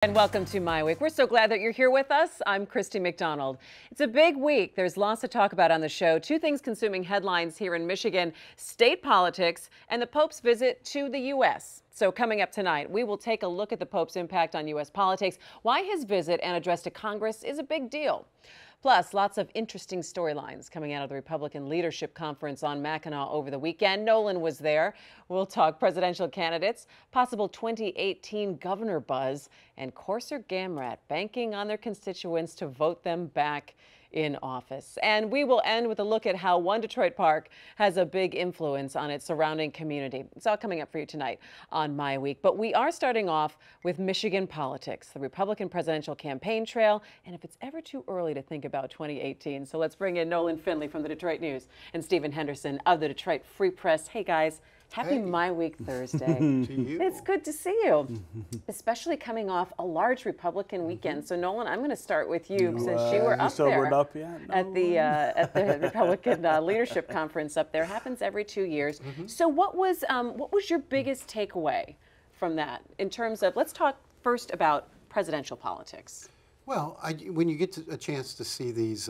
And welcome to MiWeek. We're so glad that you're here with us. I'm Christy McDonald. It's a big week. There's lots to talk about on the show. Two things consuming headlines here in Michigan: state politics and the Pope's visit to the U.S. So coming up tonight, we will take a look at the Pope's impact on U.S. politics, why his visit and address to Congress is a big deal. Plus, lots of interesting storylines coming out of the Republican Leadership Conference on Mackinac over the weekend. Nolan was there. We'll talk presidential candidates, possible 2018 governor buzz, and Courser Gamrat banking on their constituents to vote them back in office. And we will end with a look at how one Detroit park has a big influence on its surrounding community. It's all coming up for you tonight on MiWeek. But we are starting off with Michigan politics, the Republican presidential campaign trail, and if it's ever too early to think about 2018. So let's bring in Nolan Finley from the Detroit News and Stephen Henderson of the Detroit Free Press. Hey guys. Happy MiWeek Thursday. To you. It's good to see you, especially coming off a large Republican weekend. So Nolan, I'm going to start with you since you were up there at the Republican Leadership Conference up there. Happens every 2 years. So what was your biggest takeaway from that in terms of, let's talk first about presidential politics. Well, when you get a chance to see these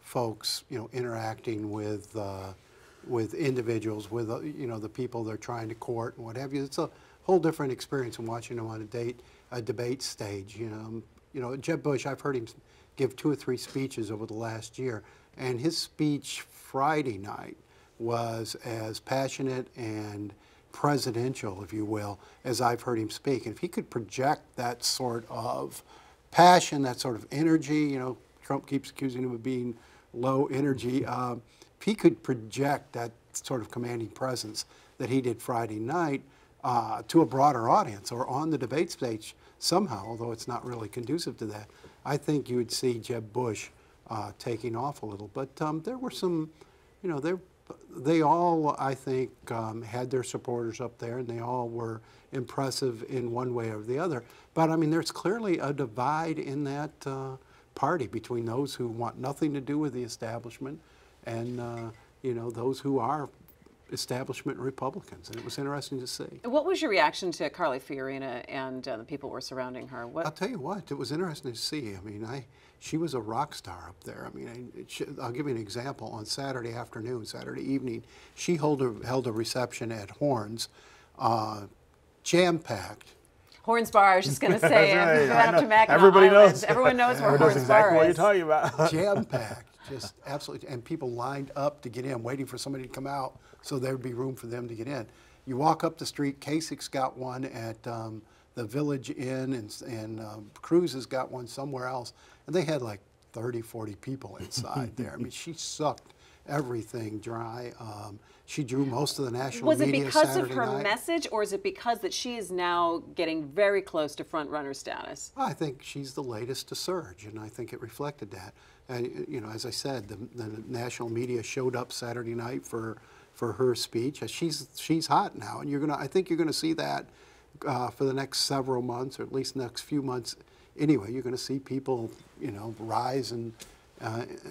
folks, interacting with individuals, with the people they're trying to court and what have you, it's a whole different experience than watching them on a debate stage. Jeb Bush, I've heard him give 2 or 3 speeches over the last year, and his speech Friday night was as passionate and presidential, if you will, as I've heard him speak. And if he could project that sort of passion, that sort of energy, Trump keeps accusing him of being low energy. If he could project that sort of commanding presence that he did Friday night to a broader audience or on the debate stage somehow, although it's not really conducive to that, I think you would see Jeb Bush taking off a little. But there were some, they all, I think, had their supporters up there, and they all were impressive in one way or the other. But, I mean, there's clearly a divide in that party between those who want nothing to do with the establishment and those who are establishment Republicans, and it was interesting to see. What was your reaction to Carly Fiorina and the people who were surrounding her? I'll tell you what, it was interesting to see. I mean, she was a rock star up there. I mean, I'll give you an example. On Saturday evening, she held a reception at Horns, jam-packed. Horns Bar, I was just going to say, right. up to Mackinac Everybody Island. knows. Everyone knows where Everyone Horns knows exactly Bar what is. you're talking about. Jam-packed, just absolutely, and people lined up to get in, waiting for somebody to come out so there would be room for them to get in. You walk up the street, Kasich's got one at the Village Inn, and Cruz has got one somewhere else, and they had like 30, 40 people inside there. I mean, she sucked everything dry. She drew most of the national media Saturday night. Was it because of her message, or is it because that she is now getting very close to front-runner status? I think she's the latest to surge, and I think it reflected that. And as I said, the national media showed up Saturday night for her speech. She's hot now, and I think you're gonna see that for the next several months, or at least next few months. Anyway, you're gonna see people, rise and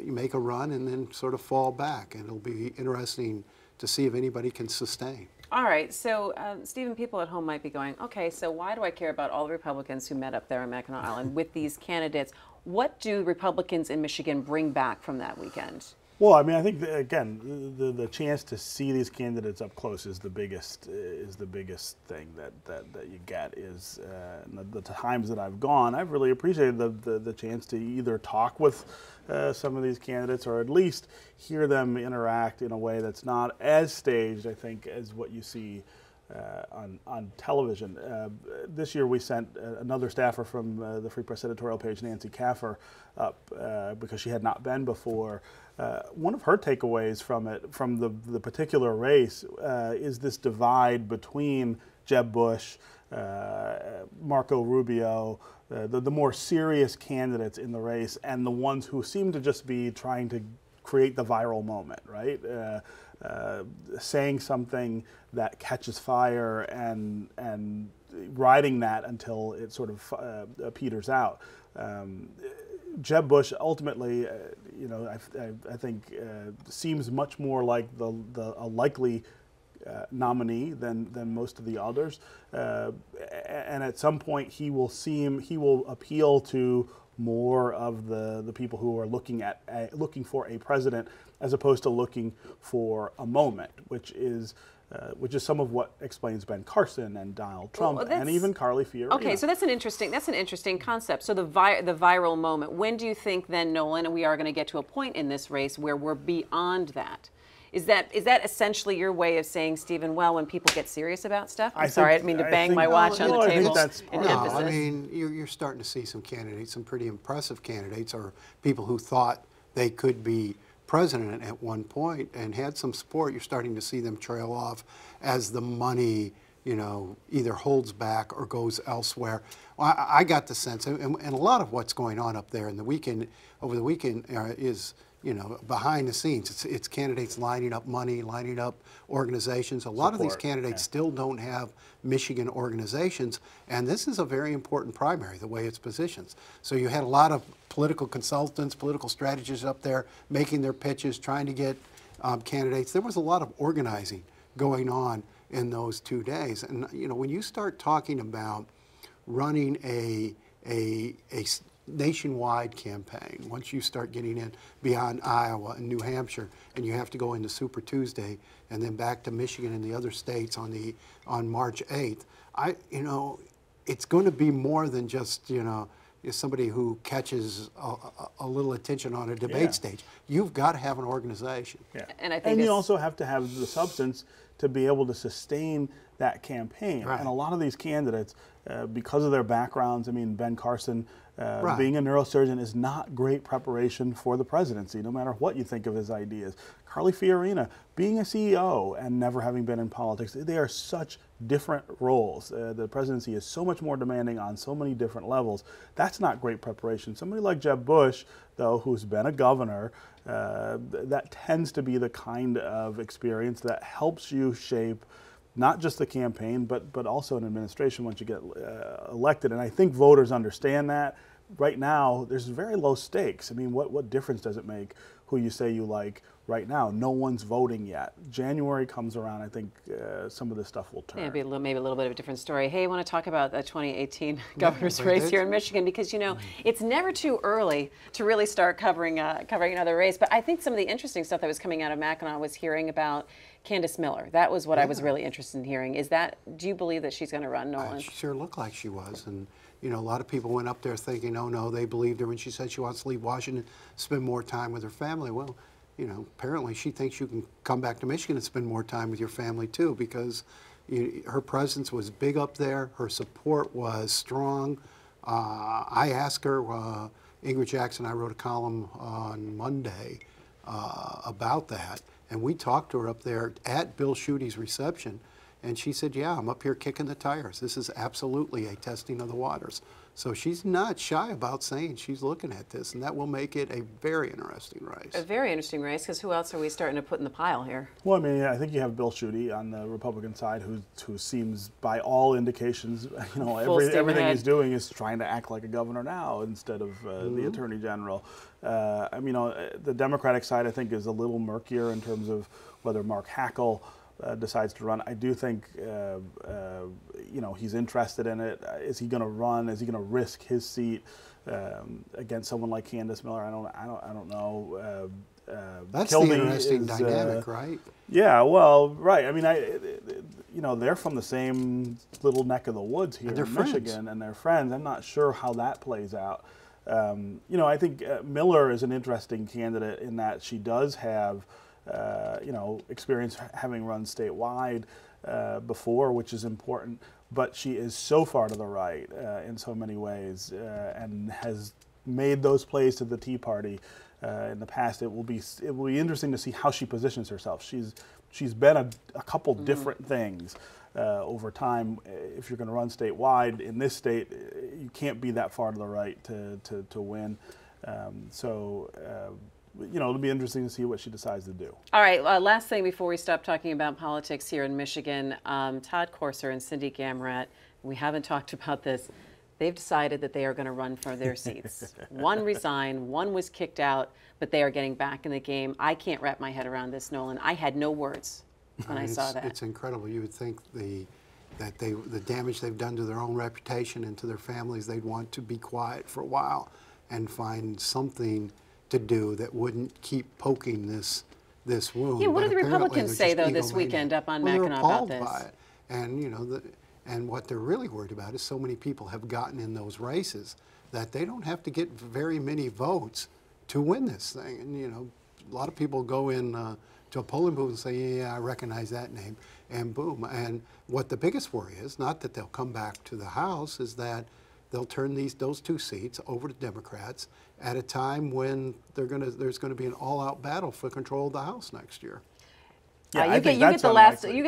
make a run and then sort of fall back, and it'll be interesting to see if anybody can sustain. All right, so Stephen, people at home might be going, okay, so why do I care about all the Republicans who met up there on Mackinac Island with these candidates? What do Republicans in Michigan bring back from that weekend? Well, I mean, I think again, the chance to see these candidates up close is the biggest thing that you get. Is the times that I've gone, I've really appreciated the chance to either talk with some of these candidates or at least hear them interact in a way that's not as staged, I think, as what you see on television. This year we sent another staffer from the Free Press editorial page, Nancy Kaffer, up because she had not been before. One of her takeaways from the particular race is this divide between Jeb Bush, Marco Rubio, the more serious candidates in the race, and the ones who seem to just be trying to create the viral moment, right? Saying something that catches fire and riding that until it sort of peters out. Jeb Bush ultimately, I think seems much more like a likely nominee than most of the others, and at some point he will appeal to more of the people who are looking for a president as opposed to looking for a moment, which is some of what explains Ben Carson and Donald Trump and even Carly Fiorina. Okay, so that's an interesting concept. So the viral moment. When do you think then, Nolan, and we are going to get to a point in this race where we're beyond that? Is that essentially your way of saying, Stephen, well, when people get serious about stuff? I'm sorry, I didn't mean to bang my watch on the table in emphasis. I mean, you're starting to see some candidates, some pretty impressive candidates, or people who thought they could be president at one point and had some support. You're starting to see them trail off as the money, either holds back or goes elsewhere. Well, I got the sense, and a lot of what's going on up there over the weekend is, behind the scenes. It's candidates lining up money, lining up organizations. A lot of these candidates still don't have Michigan organizations, and this is a very important primary, the way it's positioned. So you had a lot of political consultants, political strategists up there making their pitches, trying to get candidates. There was a lot of organizing going on in those 2 days. And, when you start talking about running a nationwide campaign, once you start getting in beyond Iowa and New Hampshire, and you have to go into Super Tuesday and then back to Michigan and the other states on March 8th, it's going to be more than just somebody who catches a little attention on a debate stage. You've got to have an organization. Yeah. And you also have to have the substance to be able to sustain that campaign. Right. And a lot of these candidates, because of their backgrounds, Ben Carson, being a neurosurgeon is not great preparation for the presidency, no matter what you think of his ideas. Carly Fiorina, being a CEO and never having been in politics, they are such different roles. The presidency is so much more demanding on so many different levels. That's not great preparation. Somebody like Jeb Bush, though, who's been a governor, that tends to be the kind of experience that helps you shape not just the campaign, but also an administration once you get elected. And I think voters understand that. Right now, there's very low stakes. What difference does it make who you say you like right now? No one's voting yet. January comes around, I think some of this stuff will turn. Yeah, maybe a little bit of a different story. Hey, I want to talk about the 2018 governor's race here in Michigan, because it's never too early to really start covering another race. But I think some of the interesting stuff that was coming out of Mackinac was hearing about Candice Miller. That was what I was really interested in hearing. Do you believe that she's going to run, Nolan? She sure looked like she was. And a lot of people went up there thinking, oh no, they believed her when she said she wants to leave Washington, spend more time with her family. Well, apparently she thinks you can come back to Michigan and spend more time with your family too, because her presence was big up there. Her support was strong. I asked her, Ingrid Jackson, I wrote a column on Monday about that, and we talked to her up there at Bill Schuette's reception. And she said, yeah, I'm up here kicking the tires. This is absolutely a testing of the waters. So she's not shy about saying she's looking at this, and that will make it a very interesting race. A very interesting race, because who else are we starting to put in the pile here? Well, I think you have Bill Schuette on the Republican side, who seems, by all indications, everything he's doing is trying to act like a governor now instead of the Attorney General. The Democratic side, I think, is a little murkier in terms of whether Mark Hackel decides to run. I do think he's interested in it. Is he going to run? Is he going to risk his seat against someone like Candice Miller? I don't know. That's the interesting dynamic, right? Yeah, well, right. They're from the same little neck of the woods here in Michigan, and they're friends. I'm not sure how that plays out. I think Miller is an interesting candidate in that she does have experience having run statewide before, which is important, but she is so far to the right in so many ways and has made those plays to the Tea Party in the past. It will be interesting to see how she positions herself. She's been a couple different things over time. If you're going to run statewide in this state, you can't be that far to the right to win. It'll be interesting to see what she decides to do. All right, last thing before we stop talking about politics here in Michigan. Todd Courser and Cindy Gamrat, we haven't talked about this. They've decided that they are going to run for their seats. One resigned, one was kicked out, but they are getting back in the game. I can't wrap my head around this, Nolan. I had no words when I saw that. It's incredible. You would think the damage they've done to their own reputation and to their families, they'd want to be quiet for a while and find something to do that wouldn't keep poking this wound. Yeah, what But do the apparently Republicans they're say, just though, this egomaniac. weekend up on Well, they're Mackinac about appalled this? by it. And, you know, and what they're really worried about is so many people have gotten in those races that they don't have to get very many votes to win this thing. And, you know, a lot of people go in to a polling booth and say, yeah, I recognize that name, and boom. And what the biggest worry is, not that they'll come back to the House, is that they'll turn those 2 seats over to Democrats at a time when there's going to be an all-out battle for control of the House next year. Yeah, you I think get that's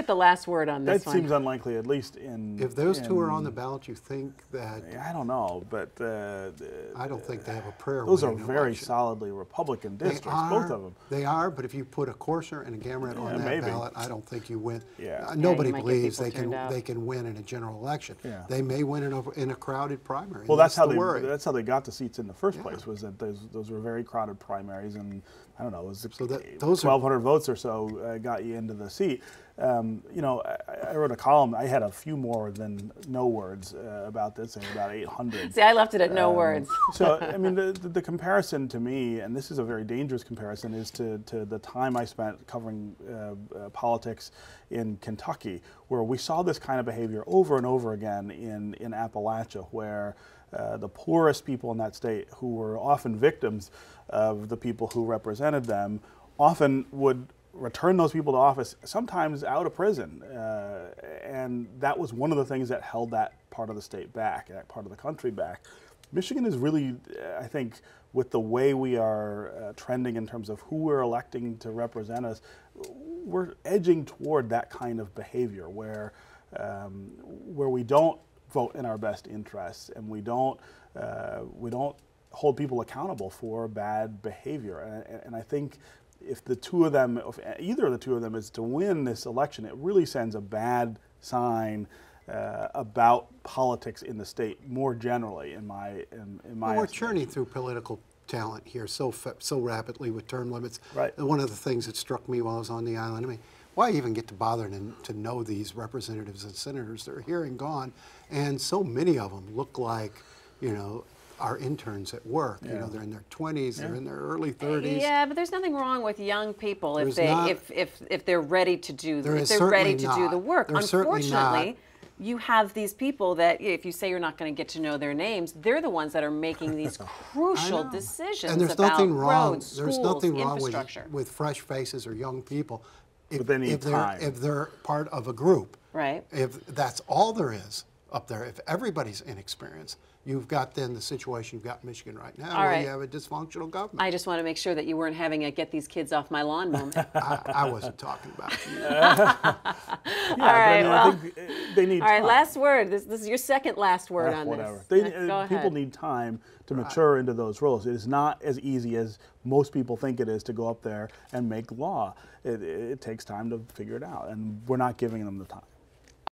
the last word on this That one. seems unlikely, at least in. If those 2 are on the ballot, you think that? I don't know, but I don't think they have a prayer. those are winning very election. solidly Republican They districts, are, both of them. They are, but if you put a Courser and a Gamrat on that maybe. ballot, I don't think you win. Yeah. Nobody you might get believes people turned out. they can win in a general election. Yeah. They may win in a crowded primary. Well, and that's how the worry. that's how they got the seats in the first place. Was that those were very crowded primaries, and I don't know, it was those are- 1,200 votes or so got you into the seat. You know, I wrote a column. I had a few more than no words about this, and about 800. See, I left it at no words. So, I mean, the comparison to me, and this is a very dangerous comparison, is to the time I spent covering politics in Kentucky, where we saw this kind of behavior over and over again in Appalachia, where the poorest people in that state, who were often victims of the people who represented them, often would return those people to office, sometimes out of prison. And that was one of the things that held that part of the state back, that part of the country back. Michigan is really, I think, with the way we are trending in terms of who we're electing to represent us, we're edging toward that kind of behavior where we don't vote in our best interests, and we don't hold people accountable for bad behavior. And I think if the 2 of them, if either of the 2 of them is to win this election, it really sends a bad sign about politics in the state more generally. In my We're churning through political talent here so rapidly with term limits. Right. And one of the things that struck me while I was on the island, I mean, why even get to bother to know these representatives and senators? They're here and gone, and so many of them look like, you know, our interns at work. You know, they're in their 20s, they're in their early 30s. Yeah, but there's nothing wrong with young people if There's they're ready to do There is if they're ready to certainly do not. the work. There's certainly Unfortunately, you have these people that if you say you're not going to get to know their names, they're the ones that are making these crucial decisions And there's about nothing wrong. roads, There's schools, nothing wrong infrastructure. with fresh faces or young people. But they need time. If they're part of a group, Right. if that's all there is up there, if everybody's inexperienced, you've got then the situation you've got in Michigan right now, where you have a dysfunctional government. I just want to make sure that you weren't having a get these kids off my lawn moment. I wasn't talking about you. Yeah, All right, I think they need All right, time. last word. This is your second last word on Whatever. this. People Go ahead. need time to mature into those roles. It is not as easy as most people think it is to go up there and make law. It takes time to figure it out, and we're not giving them the time.